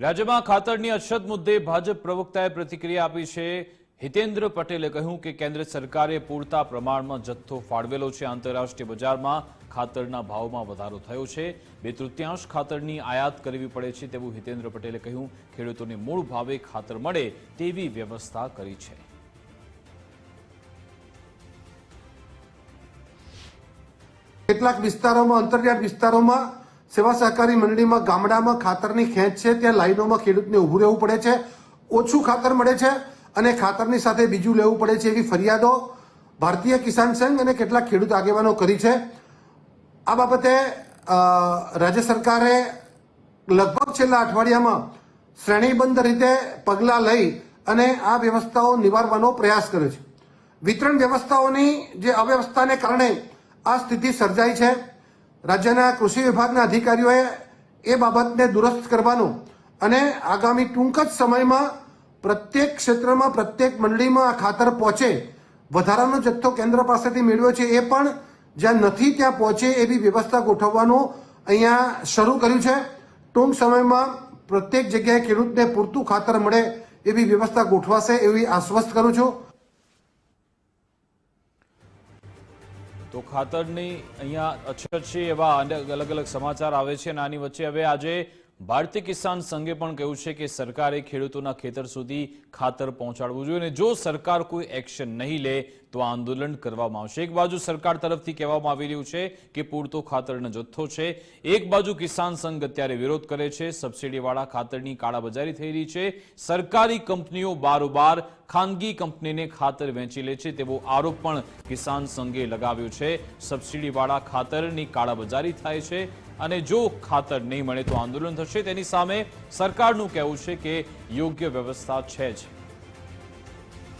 રાજ્યમાં ખાતરની અછત મુદ્દે ભાજપ પ્રવક્તાએ પ્રતિક્રિયા આપી છે। હિતેન્દ્ર પટેલે કહ્યું કે કેન્દ્ર સરકારે પૂરતા પ્રમાણમાં જથ્થો ફાળવેલો છે। આંતરરાષ્ટ્રીય બજારમાં ખાતરના ભાવમાં વધારો થયો છે। 2/3 ખાતરની આયાત કરવી પડે છે તેવું હિતેન્દ્ર પટેલે કહ્યું। ખેડૂતોને મૂળ ભાવે ખાતર મળે તેવી વ્યવસ્થા કરી છે। કેટલાક વિસ્તારોમાં અંતરિયાળ વિસ્તારોમાં સેવા સહકારી મંડળીમાં ગામડામાં ખાતરની ખેંચ છે। ત્યાં લાઈનોમાં ખેડૂતને ઊભું રહેવું પડે છે, ઓછું ખાતર મળે છે અને ખાતરની સાથે બીજું લેવું પડે છે એવી ફરિયાદો ભારતીય કિસાન સંઘ અને કેટલાક ખેડૂત આગેવાનો કરી છે। આ બાબતે રાજ્ય સરકારે લગભગ છેલ્લા અઠવાડિયામાં શ્રેણીબદ્ધ રીતે પગલાં લઈ અને આ વ્યવસ્થાઓ નિવારવાનો પ્રયાસ કર્યો છે। વિતરણ વ્યવસ્થાઓની જે અવ્યવસ્થાને કારણે આ સ્થિતિ સર્જાઈ છે। રાજ્યના કૃષિ વિભાગના અધિકારીઓએ એ બાબતને દુરસ્ત કરવાનું અને આગામી ટૂંક જ સમયમાં પ્રત્યેક ક્ષેત્રમાં પ્રત્યેક મંડળીમાં આ ખાતર પહોંચે, વધારાનો જથ્થો કેન્દ્ર પાસેથી મેળવ્યો છે એ પણ જ્યાં નથી ત્યાં પહોંચે એવી વ્યવસ્થા ગોઠવવાનું અહીંયા શરૂ કર્યું છે। ટૂંક સમયમાં પ્રત્યેક જગ્યાએ ખેડૂતને પૂરતું ખાતર મળે એવી વ્યવસ્થા ગોઠવાશે એવી આશ્વસ્ત કરું છું। તો ખાતરની અહીંયા અછત છે એવા અલગ અલગ સમાચાર આવે છે। આની વચ્ચે હવે આજે ભારતીય કિસાન સંઘે પણ કહ્યું છે કે સરકારે ખેડૂતોના ખેતર સુધી ખાતર પહોંચાડવું જોઈએ અને જો સરકાર કોઈ એક્શન નહીં લે તો આંદોલન કરવામાં આવશે। એક બાજુ સરકાર તરફથી કહેવામાં આવી રહ્યું છે કે પૂરતો ખાતરનો જથ્થો છે, એક બાજુ કિસાન સંઘ અત્યારે વિરોધ કરે છે। સબસિડીવાળા ખાતરની કાળાબજારી થઈ રહી છે। સરકારી કંપનીઓ બારોબાર ખાનગી કંપનીને ખાતર વેચી લે છે તેવો આરોપ પણ કિસાન સંઘે લગાવ્યો છે। સબસિડીવાળા ખાતરની કાળાબજારી થાય છે અને જો ખાતર નહીં મળે તો આંદોલન થશે। તેની સામે સરકારનું કહેવું છે કે યોગ્ય વ્યવસ્થા છે જ।